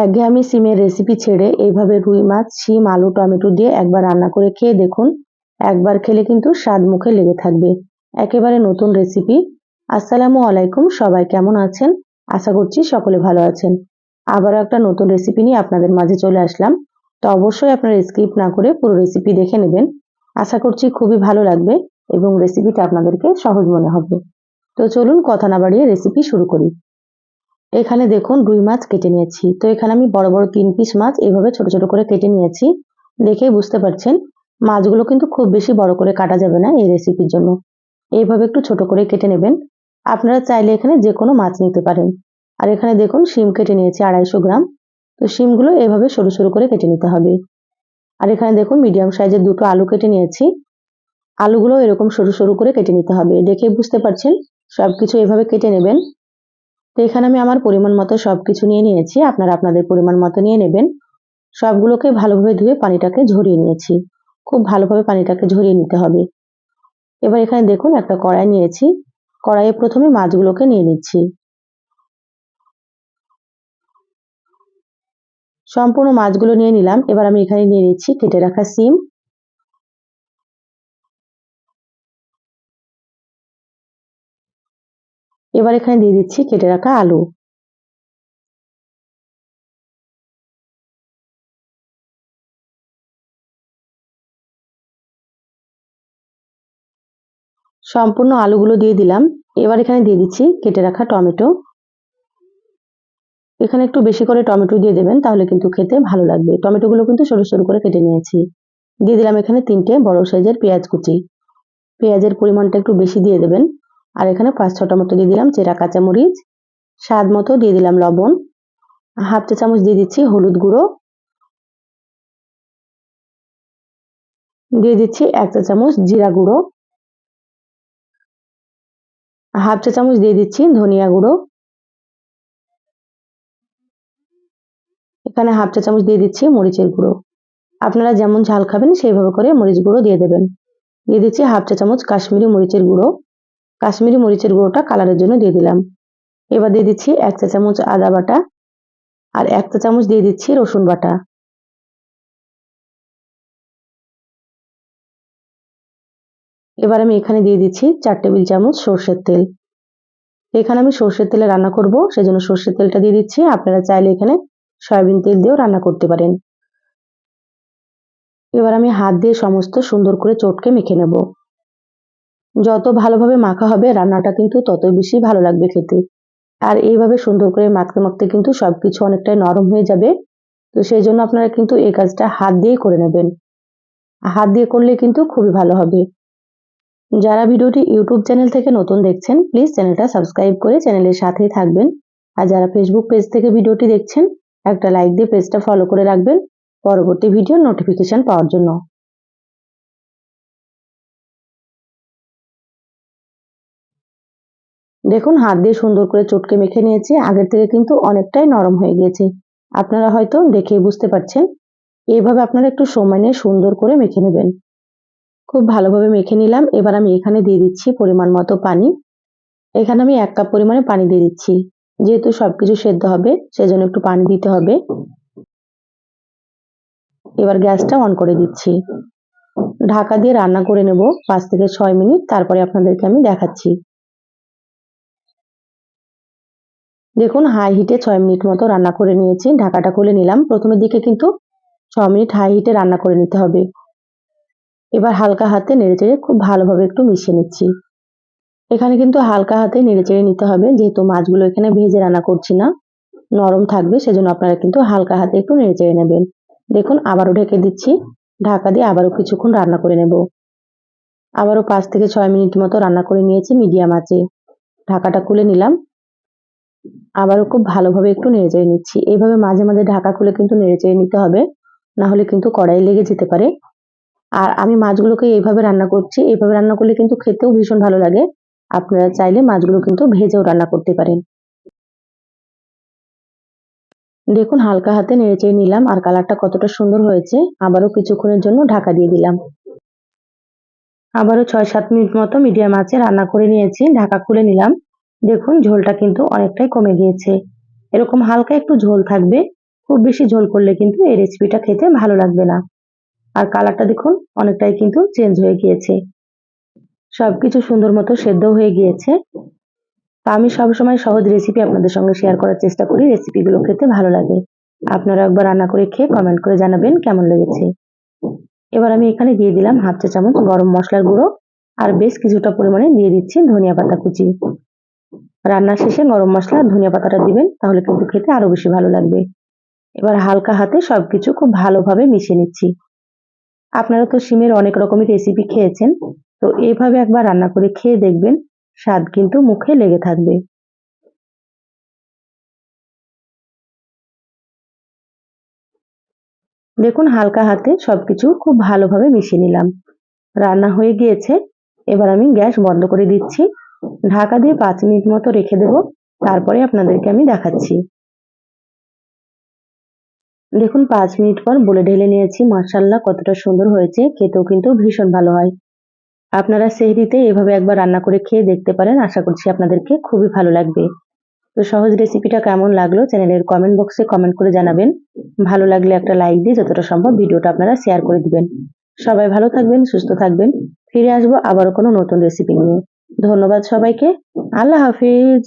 একঘেয়েমি সিমের রেসিপি ছেড়ে এইভাবে রুই মাছ, শিম, আলু, টমেটো দিয়ে একবার রান্না করে খেয়ে দেখুন। একবার খেলে কিন্তু স্বাদ মুখে লেগে থাকবে। একেবারে নতুন রেসিপি। আসসালামু আলাইকুম, সবাই কেমন আছেন? আশা করছি সকলে ভালো আছেন। আবারও একটা নতুন রেসিপি নিয়ে আপনাদের মাঝে চলে আসলাম। তো অবশ্যই আপনারা স্কিপ না করে পুরো রেসিপি দেখে নেবেন। আশা করছি খুবই ভালো লাগবে এবং রেসিপিটা আপনাদেরকে সহজ মনে হবে। তো চলুন কথা না বাড়িয়ে রেসিপি শুরু করি। এখানে দেখুন রুই মাছ কেটে নিয়েছি। তো এখানে আমি বড় বড় 3 পিস মাছ এইভাবে ছোট ছোট করে কেটে নিয়েছি। দেখেই বুঝতে পারছেন মাছগুলো কিন্তু খুব বেশি বড় করে কাটা যাবে না এই রেসিপির জন্য। এইভাবে একটু ছোট করে কেটে নেবেন। আপনারা চাইলে এখানে যে কোনো মাছ নিতে পারেন। আর এখানে দেখুন শিম কেটে নিয়েছি 250 গ্রাম। তো শিমগুলো এইভাবে সরু সরু করে কেটে নিতে হবে। আর এখানে দেখুন মিডিয়াম সাইজের 2টো আলু কেটে নিয়েছি। আলুগুলো এরকম সরু সরু করে কেটে নিতে হবে। দেখেই বুঝতে পারছেন সবকিছু এভাবে কেটে নেবেন। তো এখানে আমি আমার পরিমাণ মতো সবকিছু নিয়ে নিয়েছি। আপনারা আপনাদের পরিমাণ মতো নিয়ে নেবেন। সবগুলোকে ভালোভাবে ধুয়ে পানিটাকে ঝরিয়ে নিয়েছি। খুব ভালোভাবে পানিটাকে ঝরিয়ে নিতে হবে। এবার এখানে দেখুন একটা কড়াই নিয়েছি। কড়াইয়ে প্রথমে মাছগুলোকে নিয়ে নিচ্ছি। সম্পূর্ণ মাছগুলো নিয়ে নিলাম। এবার আমি এখানে নিয়ে নিচ্ছি কেটে রাখা শিম। এবার এখানে দিয়ে দিচ্ছি কেটে রাখা আলু। সম্পূর্ণ আলুগুলো দিয়ে দিলাম। এবার এখানে দিয়ে দিচ্ছি কেটে রাখা টমেটো। এখানে একটু বেশি করে টমেটো দিয়ে দেবেন, তাহলে কিন্তু খেতে ভালো লাগবে। টমেটোগুলো কিন্তু সরু সরু করে কেটে নিয়েছি। দিয়ে দিলাম এখানে 3টে বড় সাইজের পেঁয়াজ কুচি। পেঁয়াজের পরিমাণটা একটু বেশি দিয়ে দেবেন। আর এখানে 5-6টা মতো দিয়ে দিলাম চেরা কাঁচামরিচ। স্বাদ মতো দিয়ে দিলাম লবণ। হাফ চা চামচ দিয়ে দিচ্ছি হলুদ গুঁড়ো। দিয়ে দিচ্ছি 1 চা চামচ জিরা গুঁড়ো। হাফ চা চামচ দিয়ে দিচ্ছি ধনিয়া গুঁড়ো। এখানে হাফ চা চামচ দিয়ে দিচ্ছি মরিচের গুঁড়ো। আপনারা যেমন ঝাল খাবেন সেইভাবে করে মরিচ গুঁড়ো দিয়ে দেবেন। দিয়ে দিচ্ছি হাফ চা চামচ কাশ্মীরি মরিচের গুঁড়ো। কাশ্মীরি মরিচের গুঁড়োটা কালারের জন্য দিয়ে দিলাম। এবার দিয়ে দিচ্ছি 1 চা চামচ আদা বাটা। আর 1 চা চামচ দিয়ে দিচ্ছি রসুন বাটা। এবার আমি এখানে দিয়ে দিচ্ছি 4 টেবিল চামচ সর্ষের তেল। এখানে আমি সর্ষের তেলে রান্না করব, সেজন্য সর্ষের তেলটা দিয়ে দিচ্ছি। আপনারা চাইলে এখানে সয়াবিন তেল দিয়েও রান্না করতে পারেন। এবার আমি হাত দিয়ে সমস্ত সুন্দর করে চটকে মেখে নেব। যত ভালোভাবে মাখা হবে রান্নাটা কিন্তু ততই বেশি ভালো লাগবে খেতে। আর এইভাবে সুন্দর করে মাখতে মাখতে কিন্তু সবকিছু অনেকটাই নরম হয়ে যাবে। তো সেই জন্য আপনারা কিন্তু এই কাজটা হাত দিয়েই করে নেবেন। হাত দিয়ে করলে কিন্তু খুবই ভালো হবে। যারা ভিডিওটি ইউটিউব চ্যানেল থেকে নতুন দেখছেন, প্লিজ চ্যানেলটা সাবস্ক্রাইব করে চ্যানেলের সাথেই থাকবেন। আর যারা ফেসবুক পেজ থেকে ভিডিওটি দেখছেন, একটা লাইক দিয়ে পেজটা ফলো করে রাখবেন পরবর্তী ভিডিওর নোটিফিকেশন পাওয়ার জন্য। দেখুন হাত দিয়ে সুন্দর করে চটকে মেখে নিয়েছি। আগের থেকে কিন্তু অনেকটাই নরম হয়ে গিয়েছে। আপনারা হয়তো দেখেই বুঝতে পারছেন। এইভাবে আপনারা একটু সময় নিয়ে সুন্দর করে মেখে নেবেন। খুব ভালোভাবে মেখে নিলাম। এবার আমি এখানে দিয়ে দিচ্ছি পরিমাণ মতো পানি। এখানে আমি 1 কাপ পরিমাণে পানি দিয়ে দিচ্ছি। যেহেতু সবকিছু সেদ্ধ হবে সেজন্য একটু পানি দিতে হবে। এবার গ্যাসটা অন করে দিচ্ছি। ঢাকা দিয়ে রান্না করে নেব 5 থেকে 6 মিনিট, তারপরে আপনাদেরকে আমি দেখাচ্ছি। দেখুন হাই হিটে 6 মিনিট মতো রান্না করে নিয়েছি। ঢাকাটা খুলে নিলাম। প্রথমের দিকে কিন্তু 6 মিনিট হাই হিটে রান্না করে নিতে হবে। এবার হালকা হাতে নেড়েচেড়ে খুব ভালোভাবে একটু মিশিয়ে নিচ্ছি। এখানে কিন্তু হালকা হাতে নেড়েচেড়ে নিতে হবে, যেহেতু মাছগুলো এখানে ভেজে রান্না করছি না, নরম থাকবে, সেজন্য আপনারা কিন্তু হালকা হাতে একটু নেড়েচেড়ে নেবেন। দেখুন আবারও ঢেকে দিচ্ছি। ঢাকা দিয়ে আবারও কিছুক্ষণ রান্না করে নেব। আবারও 5 থেকে 6 মিনিট মতো রান্না করে নিয়েছি মিডিয়াম আঁচে। ঢাকাটা খুলে নিলাম। আবারও খুব ভালোভাবে একটু নেড়েচেড়ে নিচ্ছি। এইভাবে মাঝে মাঝে ঢাকা খুলে কিন্তু নেড়েচেড়ে নিতে হবে, না হলে কিন্তু কড়াইয়ে লেগে যেতে পারে। আর আমি মাছগুলোকে এইভাবে রান্না করছি। এইভাবে রান্না করলে কিন্তু খেতেও ভীষণ ভালো লাগে। আপনারা চাইলে মাছগুলো কিন্তু ভেজেও রান্না করতে পারেন। দেখুন হালকা হাতে নেড়েচেড়ে নিলাম আর কালারটা কতটা সুন্দর হয়েছে। আবারও কিছুক্ষণের জন্য ঢাকা দিয়ে দিলাম। আবারও 6-7 মিনিট মতো মিডিয়াম আঁচে রান্না করে নিয়েছি। ঢাকা খুলে নিলাম। দেখুন ঝোলটা কিন্তু অনেকটাই কমে গিয়েছে। এরকম হালকা একটু ঝোল থাকবে। খুব বেশি ঝোল করলে কিন্তু এই রেসিপিটা খেতে ভালো লাগবে না। আর কালারটা দেখুন অনেকটাই কিন্তু চেঞ্জ হয়ে গিয়েছে। সবকিছু সুন্দর মতো সেদ্ধ হয়ে গিয়েছে। তা আমি সবসময় সহজ রেসিপি আপনাদের সঙ্গে শেয়ার করার চেষ্টা করি, রেসিপিগুলো খেতে ভালো লাগে। আপনারা একবার রান্না করে খেয়ে কমেন্ট করে জানাবেন কেমন লেগেছে। এবার আমি এখানে দিয়ে দিলাম হাফ চা চামচ গরম মশলার গুঁড়ো আর বেশ কিছুটা পরিমাণে দিয়ে দিচ্ছি ধনিয়া পাতা কুচি। রান্নার শেষে গরম মশলা আর ধনিয়া পাতাটা দিবেন, তাহলে কিন্তু খেতে আরো বেশি ভালো লাগবে। এবার হালকা হাতে সবকিছু খুব ভালোভাবে মিশিয়ে নিচ্ছি। আপনারা তো শিমের অনেক রকমের রেসিপি খেয়েছেন, তো এইভাবে একবার রান্না করে খেয়ে দেখবেন, স্বাদ কিন্তু মুখে লেগে থাকবে। দেখুন হালকা হাতে সবকিছু খুব ভালোভাবে মিশিয়ে নিলাম। রান্না হয়ে গিয়েছে। এবার আমি গ্যাস বন্ধ করে দিচ্ছি। ঢাকা দিয়ে 5 মিনিট মতো রেখে দেব। তারপরে আপনাদেরকে আমি দেখাচ্ছি। দেখুন 5 মিনিট পর বলে ঢেলে নিয়েছি। মাশাআল্লাহ কতটা সুন্দর হয়েছে। খেতেও কিন্তু ভীষণ ভালো হয়। আপনারা সেহরিতে এভাবে একবার রান্না করে খেয়ে দেখতে পারেন। আশা করছি আপনাদেরকে খুবই ভালো লাগবে। তো সহজ রেসিপিটা কেমন লাগলো চ্যানেলের কমেন্ট বক্সে কমেন্ট করে জানাবেন। ভালো লাগলে একটা লাইক দিয়ে যতটা সম্ভব ভিডিওটা আপনারা শেয়ার করে দিবেন। সবাই ভালো থাকবেন, সুস্থ থাকবেন। ফিরে আসবো আবারও কোনো নতুন রেসিপি নিয়ে। ধন্যবাদ সবাইকে। আল্লাহ হাফিজ।